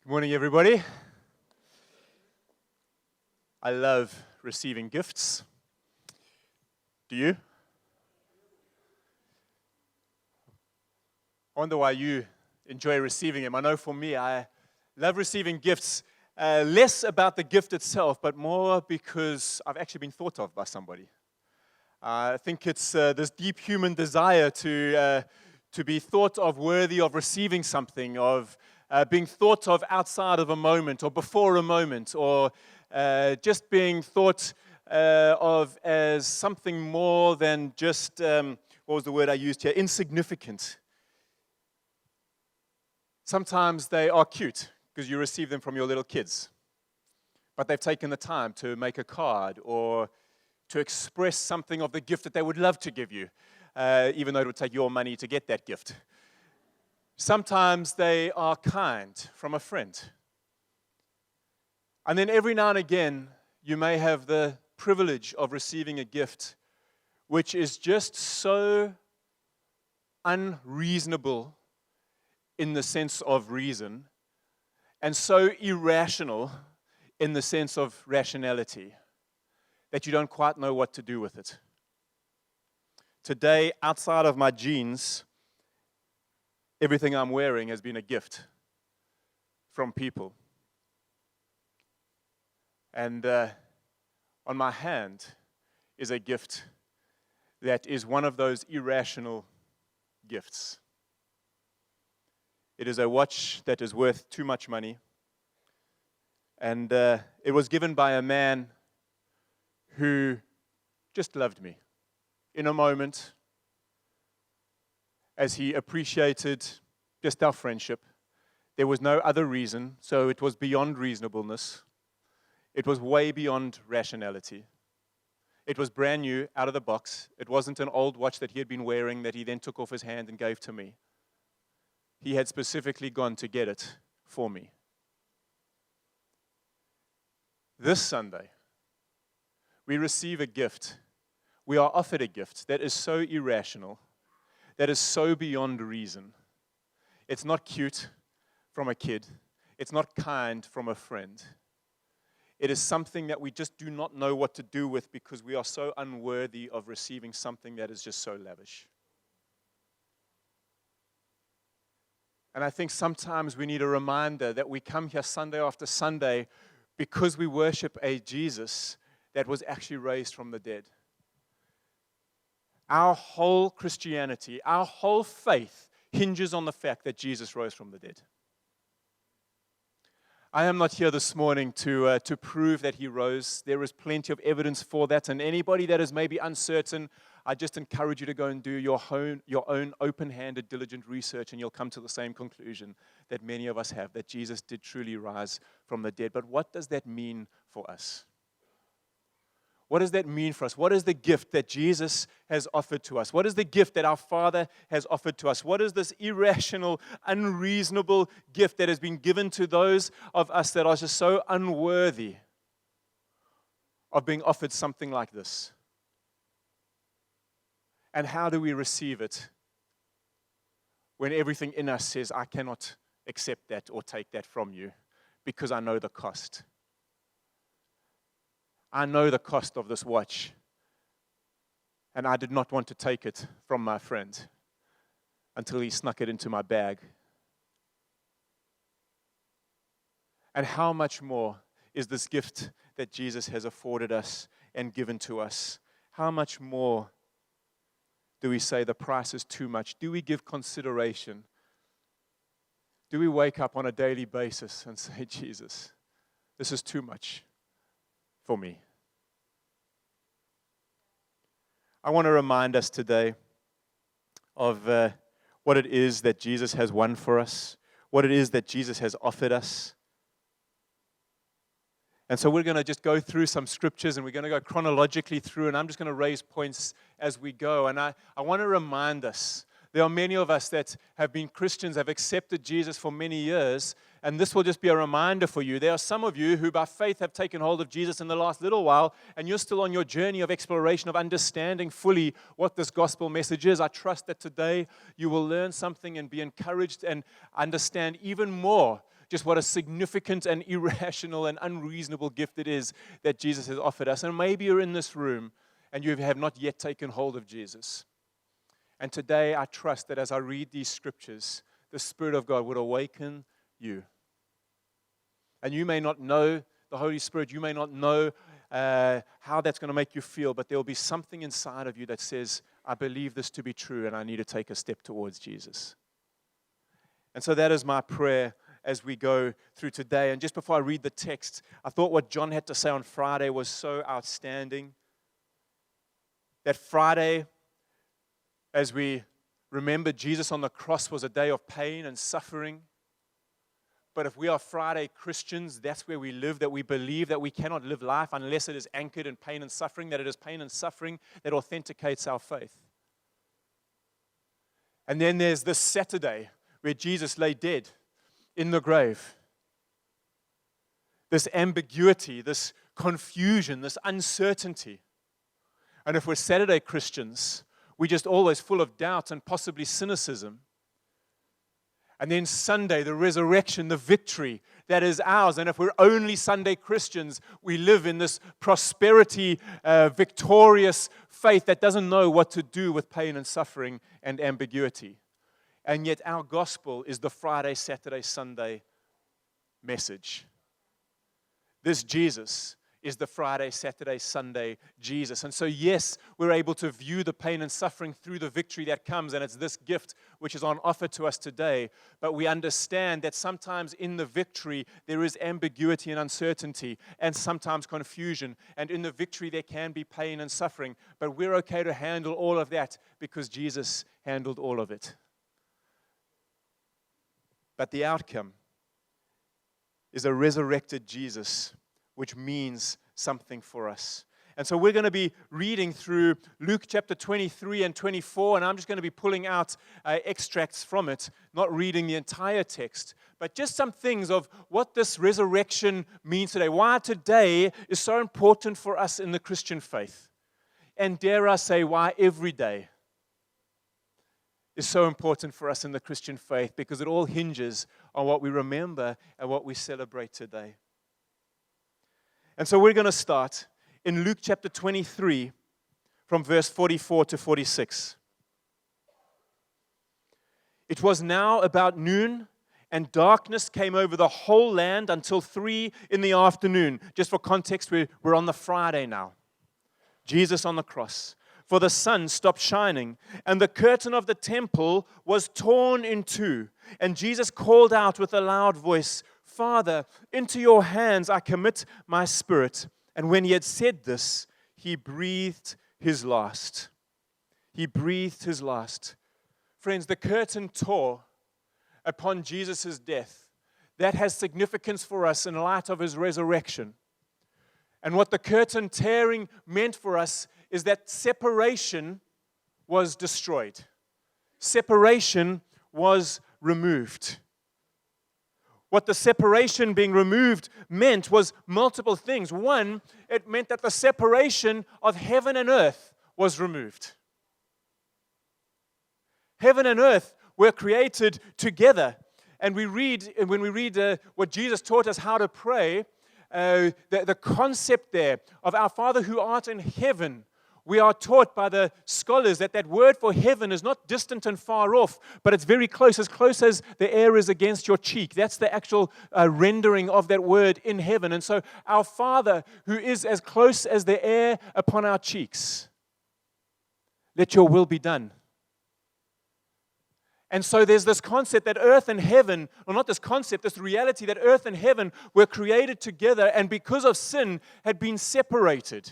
Good morning, everybody. I love receiving gifts. Do you? I wonder why you enjoy receiving them. I know for me, I love receiving gifts, less about the gift itself, but more because I've actually been thought of by somebody. I think it's this deep human desire to be thought of worthy of receiving something, of being thought of outside of a moment or before a moment, or just being thought of as something more than just, what was the word I used here, insignificant. Sometimes they are cute because you receive them from your little kids, but they've taken the time to make a card or to express something of the gift that they would love to give you, even though it would take your money to get that gift. Sometimes they are kind from a friend. And then every now and again, you may have the privilege of receiving a gift which is just so unreasonable in the sense of reason, and so irrational in the sense of rationality, that you don't quite know what to do with it. Today, outside of my jeans, everything I'm wearing has been a gift from people. And on my hand is a gift that is one of those irrational gifts. It is a watch that is worth too much money. And it was given by a man who just loved me in a moment, as he appreciated just our friendship. There was no other reason, so it was beyond reasonableness. It was way beyond rationality. It was brand new, out of the box. It wasn't an old watch that he had been wearing that he then took off his hand and gave to me. He had specifically gone to get it for me. This Sunday, we receive a gift. We are offered a gift that is so irrational, that is so beyond reason. It's not cute from a kid. It's not kind from a friend. It is something that we just do not know what to do with because we are so unworthy of receiving something that is just so lavish. And I think sometimes we need a reminder that we come here Sunday after Sunday because we worship a Jesus that was actually raised from the dead. Our whole Christianity, our whole faith hinges on the fact that Jesus rose from the dead. I am not here this morning to prove that he rose. There is plenty of evidence for that. And anybody that is maybe uncertain, I just encourage you to go and do your own open-handed, diligent research, and you'll come to the same conclusion that many of us have, that Jesus did truly rise from the dead. But what does that mean for us? What does that mean for us? What is the gift that Jesus has offered to us? What is the gift that our Father has offered to us? What is this irrational, unreasonable gift that has been given to those of us that are just so unworthy of being offered something like this? And how do we receive it when everything in us says, I cannot accept that or take that from you because I know the cost? I know the cost of this watch, and I did not want to take it from my friend until he snuck it into my bag. And how much more is this gift that Jesus has afforded us and given to us? How much more do we say the price is too much? Do we give consideration? Do we wake up on a daily basis and say, Jesus, this is too much for me? I want to remind us today of what it is that Jesus has won for us, what it is that Jesus has offered us. And so we're going to just go through some scriptures, and we're going to go chronologically through, and I'm just going to raise points as we go. And I want to remind us, there are many of us that have been Christians, have accepted Jesus for many years, and this will just be a reminder for you. There are some of you who by faith have taken hold of Jesus in the last little while, and you're still on your journey of exploration, of understanding fully what this gospel message is. I trust that today you will learn something and be encouraged and understand even more just what a significant and irrational and unreasonable gift it is that Jesus has offered us. And maybe you're in this room and you have not yet taken hold of Jesus. And today I trust that as I read these scriptures, the Spirit of God would awaken you. And you may not know the Holy Spirit, you may not know how that's going to make you feel, but there will be something inside of you that says, I believe this to be true and I need to take a step towards Jesus. And so that is my prayer as we go through today. And just before I read the text, I thought what John had to say on Friday was so outstanding. That Friday, as we remember Jesus on the cross, was a day of pain and suffering. But if we are Friday Christians, that's where we live, that we believe that we cannot live life unless it is anchored in pain and suffering, that it is pain and suffering that authenticates our faith. And then there's this Saturday where Jesus lay dead in the grave. This ambiguity, this confusion, this uncertainty. And if we're Saturday Christians, we're just always full of doubt and possibly cynicism. And then Sunday, the resurrection, the victory that is ours. And if we're only Sunday Christians, we live in this prosperity, victorious faith that doesn't know what to do with pain and suffering and ambiguity. And yet our gospel is the Friday, Saturday, Sunday message. This Jesus is the Friday, Saturday, Sunday Jesus. And so yes, we're able to view the pain and suffering through the victory that comes, and it's this gift which is on offer to us today. But we understand that sometimes in the victory there is ambiguity and uncertainty, and sometimes confusion. And in the victory there can be pain and suffering. But we're okay to handle all of that because Jesus handled all of it. But the outcome is a resurrected Jesus, which means something for us. And so we're going to be reading through Luke chapter 23 and 24, and I'm just going to be pulling out extracts from it, not reading the entire text, but just some things of what this resurrection means today, why today is so important for us in the Christian faith, and dare I say, why every day is so important for us in the Christian faith, because it all hinges on what we remember and what we celebrate today. And so we're going to start in Luke chapter 23 from verse 44 to 46. It was now about noon, and darkness came over the whole land until 3 p.m. Just for context, we're on the Friday now. Jesus on the cross. For the sun stopped shining, and the curtain of the temple was torn in two. And Jesus called out with a loud voice, Father, into your hands I commit my spirit. And when he had said this, he breathed his last. He breathed his last. Friends, the curtain tore upon Jesus' death. That has significance for us in light of his resurrection. And what the curtain tearing meant for us is that separation was destroyed. Separation was removed. What the separation being removed meant was multiple things. One, it meant that the separation of heaven and earth was removed. Heaven and earth were created together. And when we read what Jesus taught us how to pray, the concept there of our Father who art in heaven, we are taught by the scholars that word for heaven is not distant and far off, but it's very close as the air is against your cheek. That's the actual rendering of that word in heaven. And so our Father, who is as close as the air upon our cheeks, let your will be done. And so there's this concept that earth and heaven, or not this concept, this reality that earth and heaven were created together and because of sin had been separated.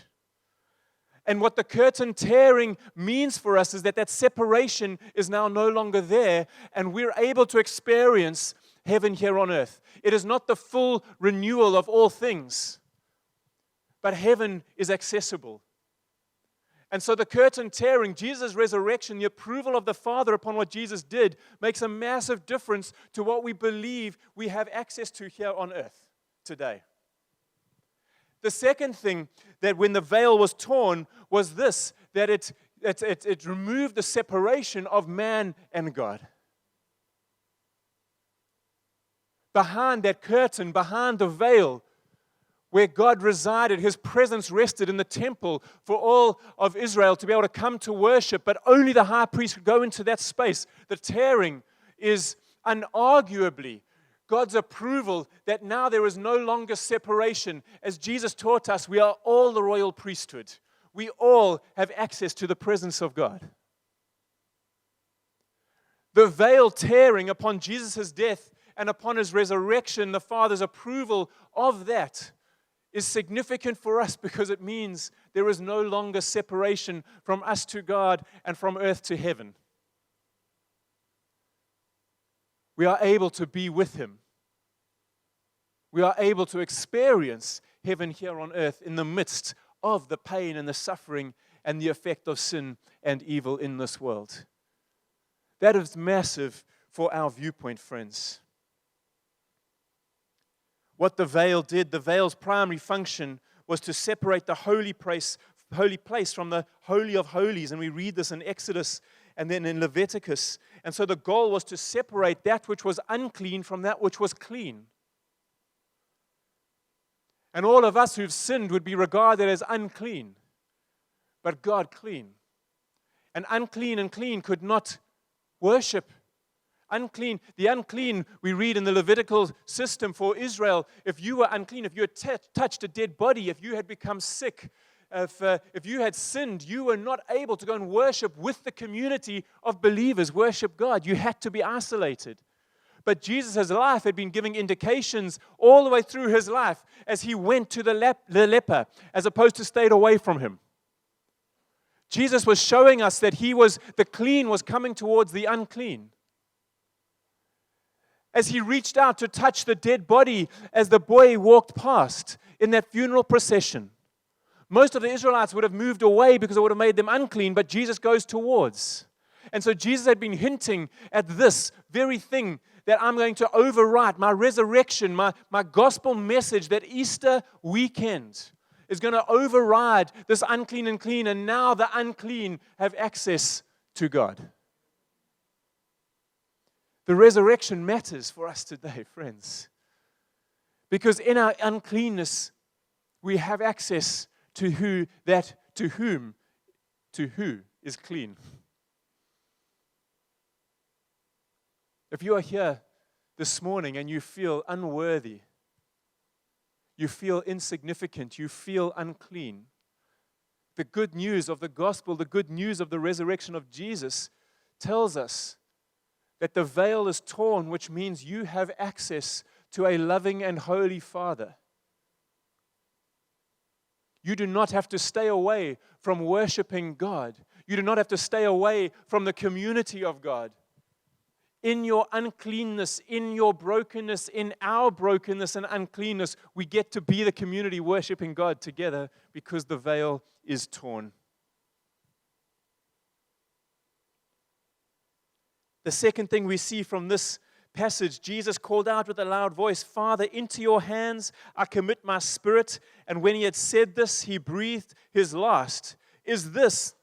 And what the curtain tearing means for us is that separation is now no longer there, and we're able to experience heaven here on earth. It is not the full renewal of all things, but heaven is accessible. And so the curtain tearing, Jesus' resurrection, the approval of the Father upon what Jesus did, makes a massive difference to what we believe we have access to here on earth today. The second thing that when the veil was torn was this, that it removed the separation of man and God. behind that curtain, behind the veil, where God resided, His presence rested in the temple for all of Israel to be able to come to worship, but only the high priest could go into that space. The tearing is unarguably God's approval that now there is no longer separation. As Jesus taught us, we are all the royal priesthood. We all have access to the presence of God. The veil tearing upon Jesus' death and upon His resurrection, the Father's approval of that is significant for us because it means there is no longer separation from us to God and from earth to heaven. We are able to be with Him. We are able to experience heaven here on earth in the midst of the pain and the suffering and the effect of sin and evil in this world. That is massive for our viewpoint, friends. What the veil did, the veil's primary function was to separate the holy place from the Holy of Holies. And we read this in Exodus and then in Leviticus. And so the goal was to separate that which was unclean from that which was clean. And all of us who've sinned would be regarded as unclean, but God clean. And unclean and clean could not worship. The unclean, we read in the Levitical system for Israel, if you were unclean, if you had touched a dead body, if you had become sick, if you had sinned, you were not able to go and worship with the community of believers, worship God. You had to be isolated. But Jesus' life had been giving indications all the way through His life as He went to the leper, as opposed to stayed away from him. Jesus was showing us that the clean was coming towards the unclean. As He reached out to touch the dead body as the boy walked past in that funeral procession, most of the Israelites would have moved away because it would have made them unclean, but Jesus goes towards. And so Jesus had been hinting at this very thing, that I'm going to overwrite my resurrection, my gospel message, that Easter weekend is going to override this unclean and clean, and now the unclean have access to God. The resurrection matters for us today, friends, because in our uncleanness, we have access to who is clean. If you are here this morning and you feel unworthy, you feel insignificant, you feel unclean, the good news of the gospel, the good news of the resurrection of Jesus tells us that the veil is torn, which means you have access to a loving and holy Father. You do not have to stay away from worshiping God. You do not have to stay away from the community of God. In your uncleanness, in your brokenness, in our brokenness and uncleanness, we get to be the community worshiping God together because the veil is torn. The second thing we see from this passage, Jesus called out with a loud voice, "Father, into your hands I commit my spirit." And when He had said this, He breathed His last. Is this,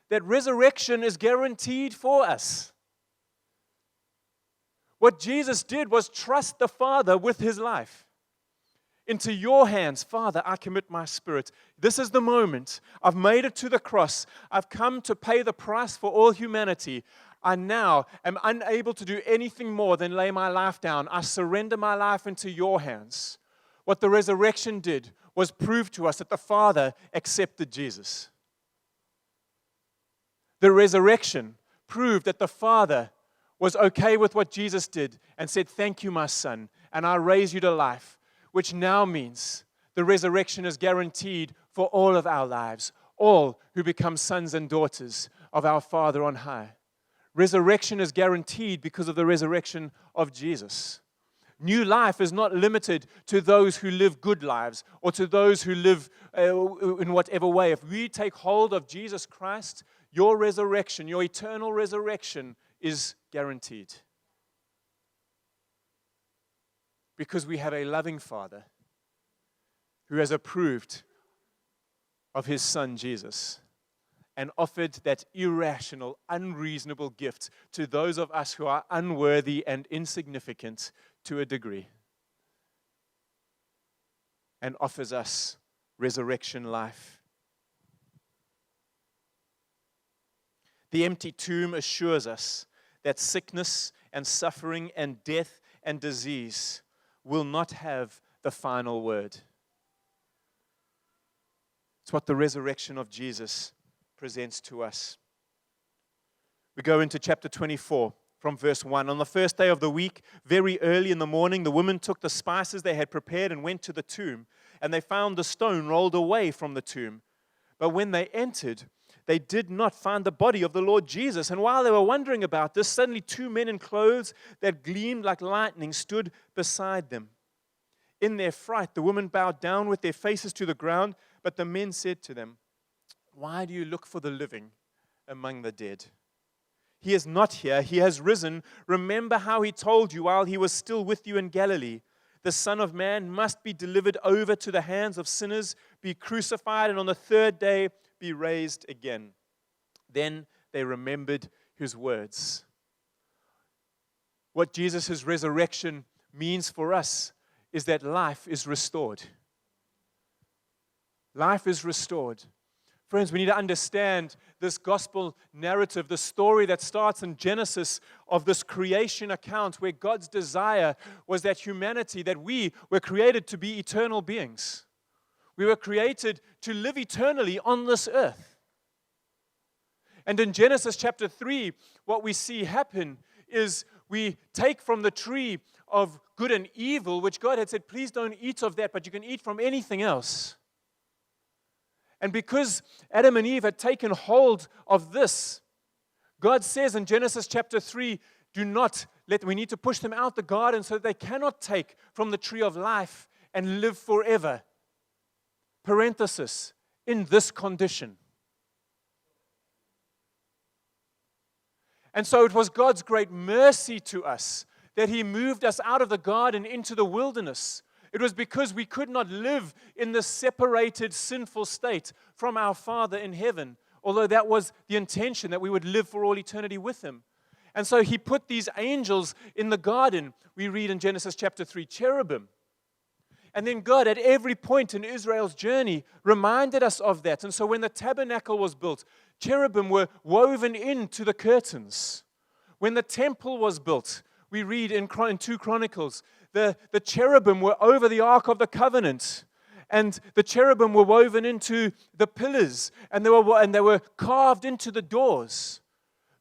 that resurrection is guaranteed for us. What Jesus did was trust the Father with His life. Into your hands, Father, I commit my spirit. This is the moment. I've made it to the cross. I've come to pay the price for all humanity. I now am unable to do anything more than lay my life down. I surrender my life into your hands. What the resurrection did was prove to us that the Father accepted Jesus. The resurrection proved that the Father was okay with what Jesus did and said, "Thank you, my son, and I raise you to life," which now means the resurrection is guaranteed for all of our lives, all who become sons and daughters of our Father on high. Resurrection is guaranteed because of the resurrection of Jesus. New life is not limited to those who live good lives or to those who live in whatever way. If we take hold of Jesus Christ, your resurrection, your eternal resurrection is guaranteed. Because we have a loving Father who has approved of His Son Jesus and offered that irrational, unreasonable gift to those of us who are unworthy and insignificant to a degree. and offers us resurrection life. The empty tomb assures us that sickness and suffering and death and disease will not have the final word. It's what the resurrection of Jesus presents to us. We go into chapter 24 from verse 1. On the first day of the week, very early in the morning, the women took the spices they had prepared and went to the tomb, and they found the stone rolled away from the tomb. But when they entered, they did not find the body of the Lord Jesus. And while they were wondering about this, suddenly 2 men in clothes that gleamed like lightning stood beside them. In their fright, the women bowed down with their faces to the ground, but the men said to them, "Why do you look for the living among the dead? He is not here, he has risen. Remember how he told you while he was still with you in Galilee. The Son of Man must be delivered over to the hands of sinners, be crucified, and on the third day be raised again." Then they remembered his words. What Jesus' resurrection means for us is that life is restored. Life is restored. Friends, we need to understand this gospel narrative, the story that starts in Genesis of this creation account where God's desire was that humanity, that we were created to be eternal beings. We were created to live eternally on this earth. And in Genesis chapter 3, what we see happen is we take from the tree of good and evil, which God had said, please don't eat of that, but you can eat from anything else. And because Adam and Eve had taken hold of this, God says in Genesis chapter 3, we need to push them out the garden so that they cannot take from the tree of life and live forever. Parenthesis, in this condition. And so it was God's great mercy to us that He moved us out of the garden into the wilderness. It was because we could not live in this separated, sinful state from our Father in heaven, although that was the intention, that we would live for all eternity with Him. And so He put these angels in the garden. We read in Genesis chapter 3, cherubim. And then God, at every point in Israel's journey, reminded us of that. And so when the tabernacle was built, cherubim were woven into the curtains. When the temple was built, we read in 2 Chronicles, the cherubim were over the Ark of the Covenant. And the cherubim were woven into the pillars. And they were carved into the doors.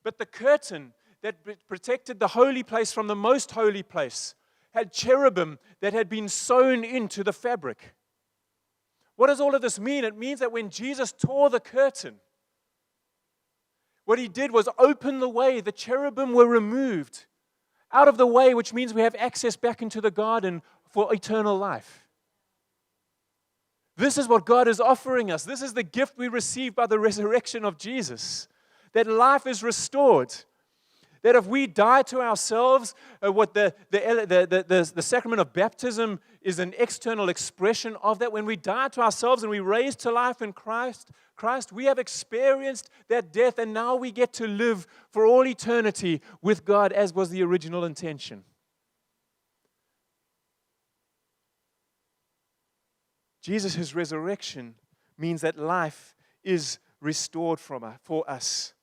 But the curtain that protected the holy place from the most holy place had cherubim that had been sewn into the fabric. What does all of this mean? It means that when Jesus tore the curtain, what He did was open the way. The cherubim were removed out of the way, which means we have access back into the garden for eternal life. This is what God is offering us. This is the gift we receive by the resurrection of Jesus. That life is restored. That if we die to ourselves, what the sacrament of baptism is an external expression of that. When we die to ourselves and we raise to life in Christ, we have experienced that death, and now we get to live for all eternity with God, as was the original intention. Jesus' resurrection means that life is restored for us.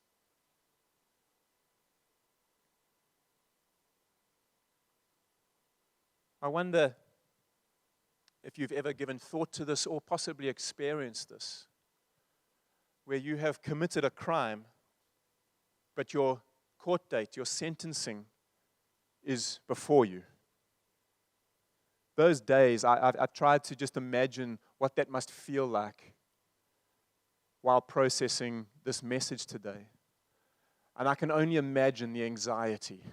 I wonder if you've ever given thought to this or possibly experienced this, where you have committed a crime, but your court date, your sentencing is before you. Those days, I tried to just imagine what that must feel like while processing this message today. And I can only imagine the anxiety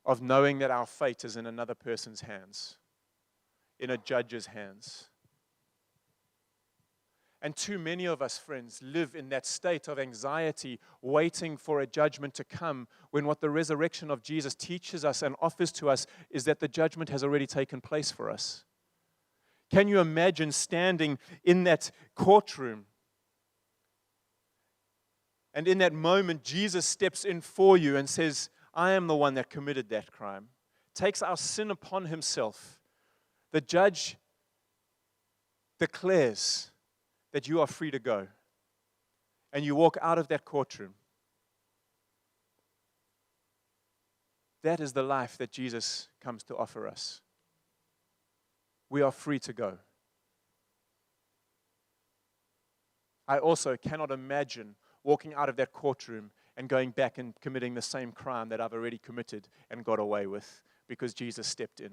of knowing that our fate is in another person's hands, in a judge's hands. And too many of us, friends, live in that state of anxiety, waiting for a judgment to come, when what the resurrection of Jesus teaches us and offers to us is that the judgment has already taken place for us. Can you imagine standing in that courtroom? And in that moment, Jesus steps in for you and says, I am the one that committed that crime. Takes our sin upon Himself. The judge declares that you are free to go, and you walk out of that courtroom, that is the life that Jesus comes to offer us. We are free to go. I also cannot imagine walking out of that courtroom and going back and committing the same crime that I've already committed and got away with because Jesus stepped in.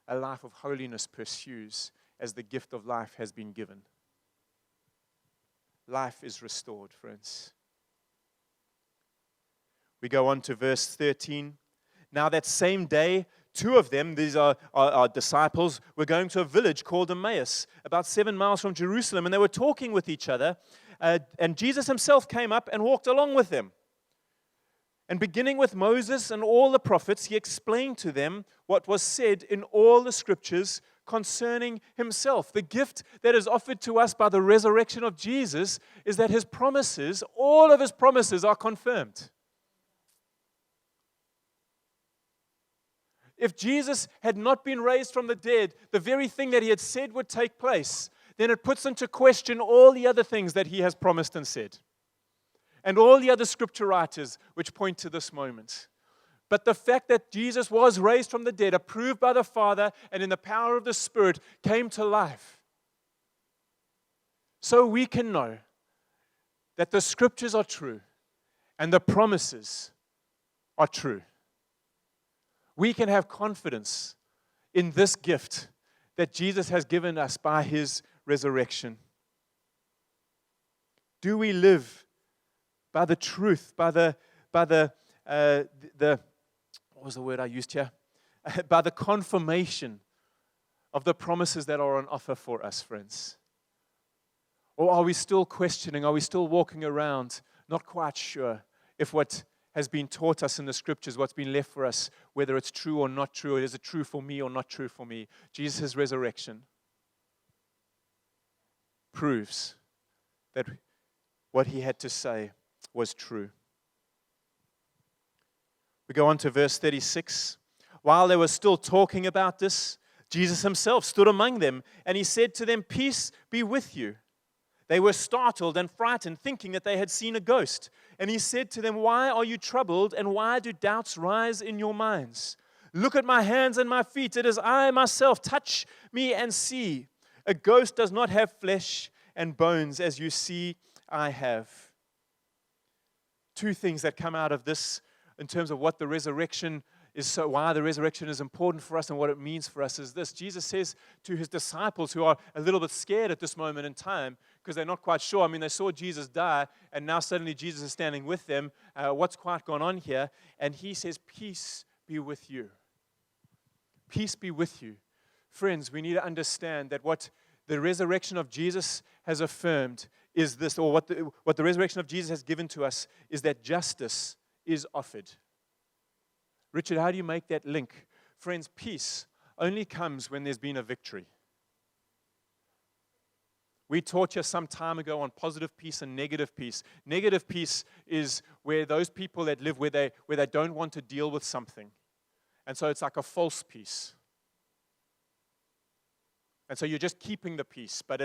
A life of holiness pursues as the gift of life has been given. Life is restored, friends. We go on to verse 13. Now that same day, two of them, these are disciples, were going to a village called Emmaus, about 7 miles from Jerusalem, and they were talking with each other, and Jesus himself came up and walked along with them. And beginning with Moses and all the prophets, he explained to them what was said in all the scriptures concerning himself. The gift that is offered to us by the resurrection of Jesus is that his promises, all of his promises, are confirmed. If Jesus had not been raised from the dead, the very thing that he had said would take place, then it puts into question all the other things that he has promised and said, and all the other scripture writers which point to this moment. But the fact that Jesus was raised from the dead, approved by the Father and in the power of the Spirit, came to life. So we can know that the scriptures are true and the promises are true. We can have confidence in this gift that Jesus has given us by his resurrection. Do we live by the truth, by the what was the word I used here? By the confirmation of the promises that are on offer for us, friends? Or are we still questioning? Are we still walking around not quite sure if what has been taught us in the scriptures, what's been left for us, whether it's true or not true, is it true for me or not true for me? Jesus' resurrection proves that what he had to say was true. We go on to verse 36. While they were still talking about this, Jesus himself stood among them, and he said to them, "Peace be with you." They were startled and frightened, thinking that they had seen a ghost. And he said to them, "Why are you troubled, and why do doubts rise in your minds? Look at my hands and my feet. It is I myself. Touch me and see. A ghost does not have flesh and bones, as you see I have." Two things that come out of this in terms of what the resurrection is, so why the resurrection is important for us and what it means for us is this. Jesus says to his disciples, who are a little bit scared at this moment in time because they're not quite sure. I mean, they saw Jesus die, and now suddenly Jesus is standing with them. What's quite gone on here? And he says, "Peace be with you." Peace be with you. Friends, we need to understand that what the resurrection of Jesus has affirmed is this, or what the resurrection of Jesus has given to us is that justice is offered. Richard, how do you make that link? Friends, peace only comes when there's been a victory. We taught you some time ago on positive peace and negative peace. Negative peace is where those people that live where they don't want to deal with something. And so it's like a false peace. And so you're just keeping the peace, but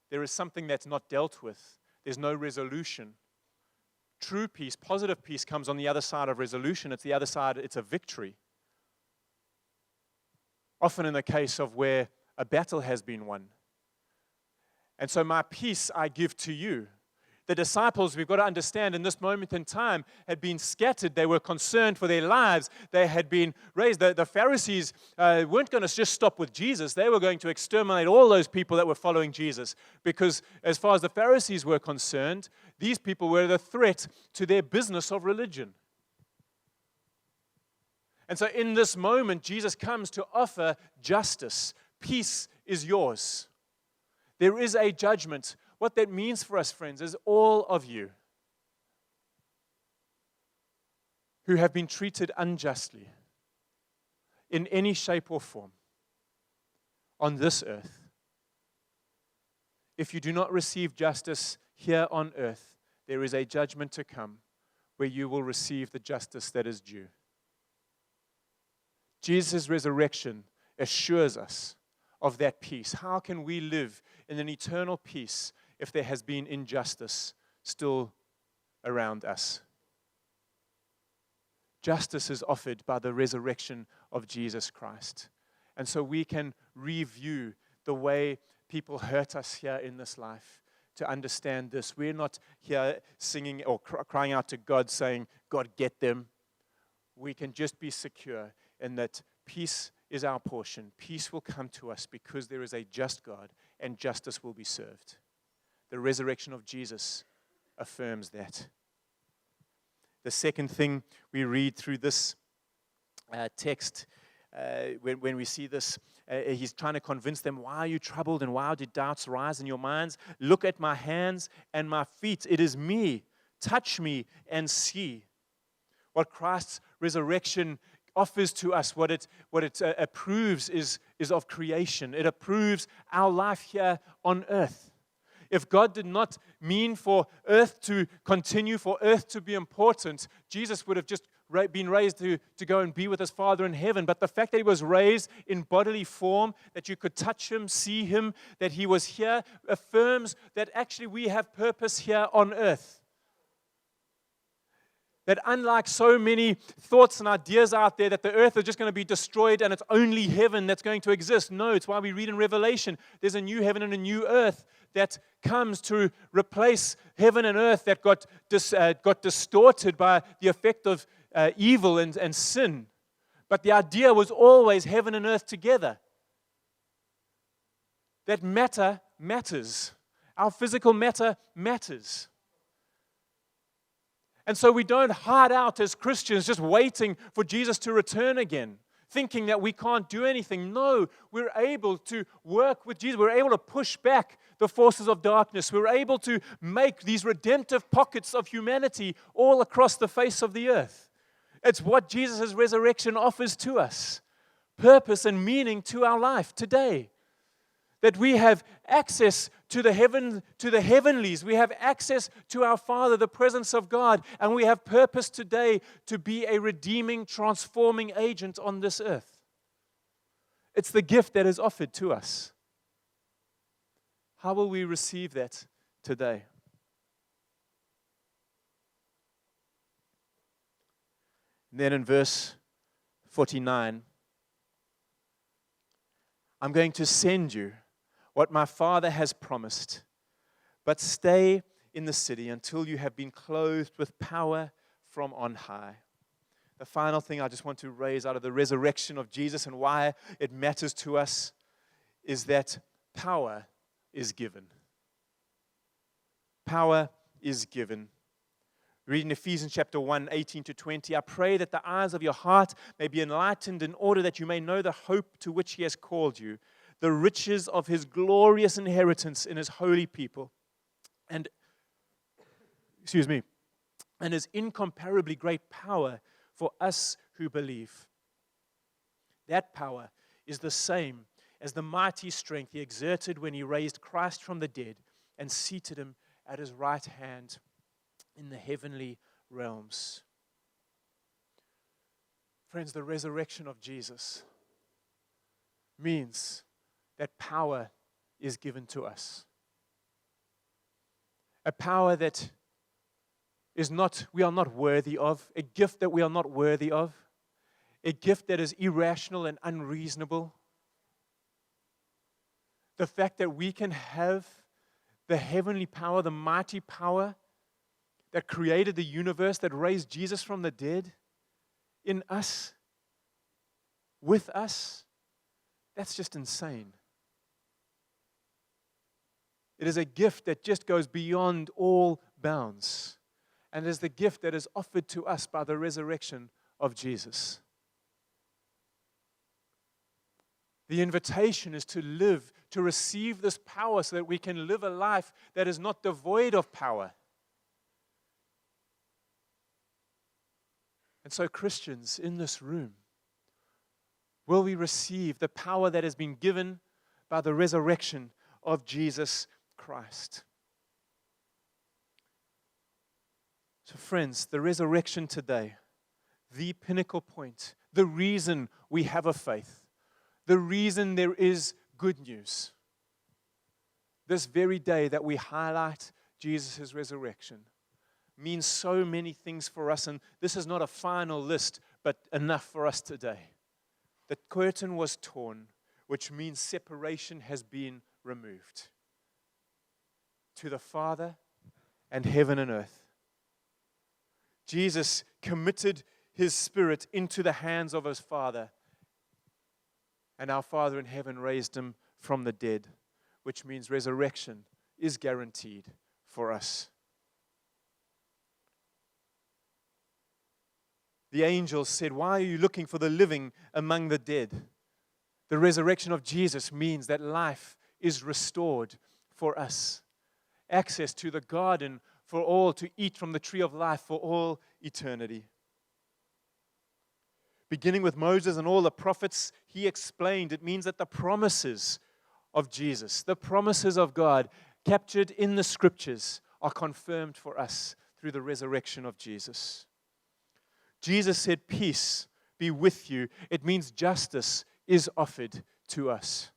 there is something that's not dealt with. There's no resolution. True peace, positive peace, comes on the other side of resolution. It's the other side, it's a victory. Often in the case of where a battle has been won. And so my peace I give to you. The disciples, we've got to understand, in this moment in time, had been scattered. They were concerned for their lives. They had been raised. The Pharisees weren't going to just stop with Jesus. They were going to exterminate all those people that were following Jesus. Because as far as the Pharisees were concerned, these people were the threat to their business of religion. And so in this moment, Jesus comes to offer justice. Peace is yours. There is a judgment. What that means for us, friends, is all of you who have been treated unjustly in any shape or form on this earth, if you do not receive justice here on earth, there is a judgment to come where you will receive the justice that is due. Jesus' resurrection assures us of that peace? How can we live in an eternal peace if there has been injustice still around us? Justice is offered by the resurrection of Jesus Christ. And so we can review the way people hurt us here in this life to understand this. We're not here singing or crying out to God saying, God, get them. We can just be secure in that peace is our portion. Peace will come to us because there is a just God and justice will be served. The resurrection of Jesus affirms that. The second thing we read through this text, when we see this, he's trying to convince them, why are you troubled and why did doubts rise in your minds? Look at my hands and my feet. It is me. Touch me and see. What Christ's resurrection offers to us, what it approves is of creation. It approves our life here on earth. If God did not mean for earth to continue, for earth to be important, Jesus would have just been raised to go and be with his Father in heaven. But the fact that he was raised in bodily form, that you could touch him, see him, that he was here, affirms that actually we have purpose here on earth. That unlike so many thoughts and ideas out there that the earth is just going to be destroyed and it's only heaven that's going to exist. No, it's why we read in Revelation, there's a new heaven and a new earth that comes to replace heaven and earth that got distorted by the effect of evil and sin. But the idea was always heaven and earth together. That matter matters. Our physical matter matters. And so we don't hide out as Christians just waiting for Jesus to return again, thinking that we can't do anything. No, we're able to work with Jesus. We're able to push back the forces of darkness. We're able to make these redemptive pockets of humanity all across the face of the earth. It's what Jesus' resurrection offers to us, purpose and meaning to our life today. That we have access to the heavenlies. We have access to our Father, the presence of God, and we have purpose today to be a redeeming, transforming agent on this earth. It's the gift that is offered to us. How will we receive that today? And then in verse 49, I'm going to send you what my Father has promised, but stay in the city until you have been clothed with power from on high. The final thing I just want to raise out of the resurrection of Jesus and why it matters to us is that power is given. Power is given. Read in Ephesians chapter 1, 18 to 20. I pray that the eyes of your heart may be enlightened in order that you may know the hope to which he has called you, the riches of his glorious inheritance in his holy people, and his incomparably great power for us who believe. That power is the same as the mighty strength he exerted when he raised Christ from the dead and seated him at his right hand in the heavenly realms. Friends, the resurrection of Jesus means that power is given to us. A power that we are not worthy of, a gift that we are not worthy of, a gift that is irrational and unreasonable. The fact that we can have the heavenly power, the mighty power that created the universe, that raised Jesus from the dead in us, with us, that's just insane. It is a gift that just goes beyond all bounds. And it is the gift that is offered to us by the resurrection of Jesus. The invitation is to live, to receive this power so that we can live a life that is not devoid of power. And so, Christians in this room, will we receive the power that has been given by the resurrection of Jesus Christ? So, friends, the resurrection today, the pinnacle point, the reason we have a faith, the reason there is good news. This very day that we highlight Jesus' resurrection means so many things for us, and this is not a final list, but enough for us today. The curtain was torn, which means separation has been removed to the Father and heaven and earth. Jesus committed His Spirit into the hands of His Father, and our Father in heaven raised Him from the dead, which means resurrection is guaranteed for us. The angels said, "Why are you looking for the living among the dead?" The resurrection of Jesus means that life is restored for us. Access to the garden for all to eat from the tree of life for all eternity. Beginning with Moses and all the prophets, he explained it means that the promises of Jesus, the promises of God captured in the scriptures are confirmed for us through the resurrection of Jesus. Jesus said, "Peace be with you." It means justice is offered to us.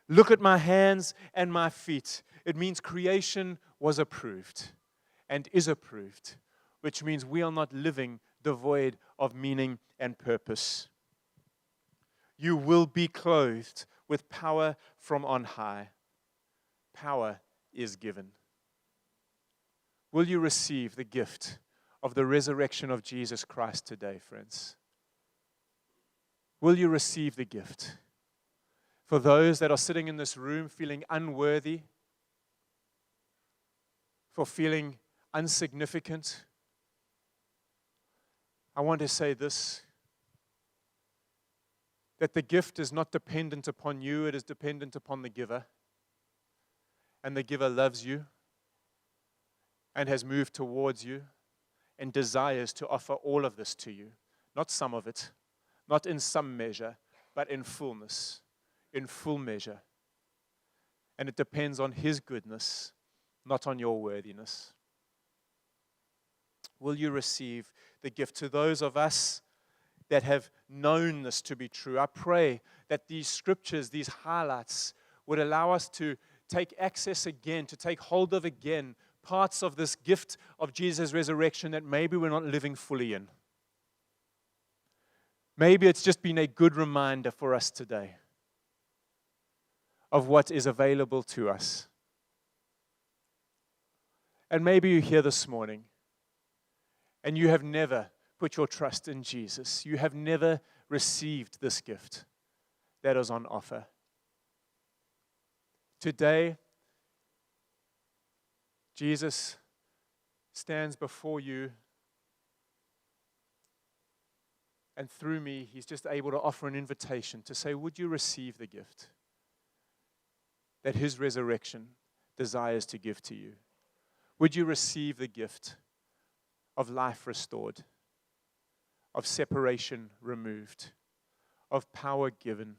"Look at my hands and my feet." It means creation was approved and is approved, which means we are not living devoid of meaning and purpose. You will be clothed with power from on high. Power is given. Will you receive the gift of the resurrection of Jesus Christ today, friends? Will you receive the gift? For those that are sitting in this room feeling unworthy, for feeling insignificant, I want to say this, that the gift is not dependent upon you, it is dependent upon the giver. And the giver loves you and has moved towards you and desires to offer all of this to you. Not some of it, not in some measure, but in fullness, in full measure. And it depends on His goodness, not on your worthiness. Will you receive the gift? To those of us that have known this to be true, I pray that these scriptures, these highlights, would allow us to take access again, to take hold of again parts of this gift of Jesus' resurrection that maybe we're not living fully in. Maybe it's just been a good reminder for us today of what is available to us. And maybe you're here this morning and you have never put your trust in Jesus. You have never received this gift that is on offer. Today, Jesus stands before you, and through me, He's just able to offer an invitation to say, would you receive the gift that His resurrection desires to give to you? Would you receive the gift of life restored, of separation removed, of power given,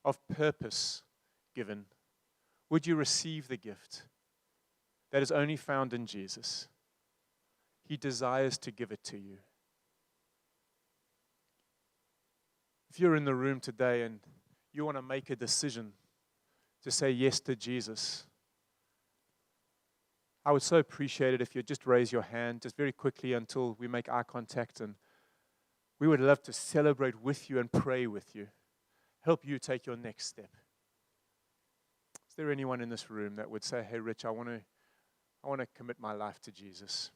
of purpose given? Would you receive the gift that is only found in Jesus? He desires to give it to you. If you're in the room today and you want to make a decision to say yes to Jesus, I would so appreciate it if you'd just raise your hand just very quickly until we make eye contact, and we would love to celebrate with you and pray with you, help you take your next step. Is there anyone in this room that would say, hey, Rich, I want to commit my life to Jesus?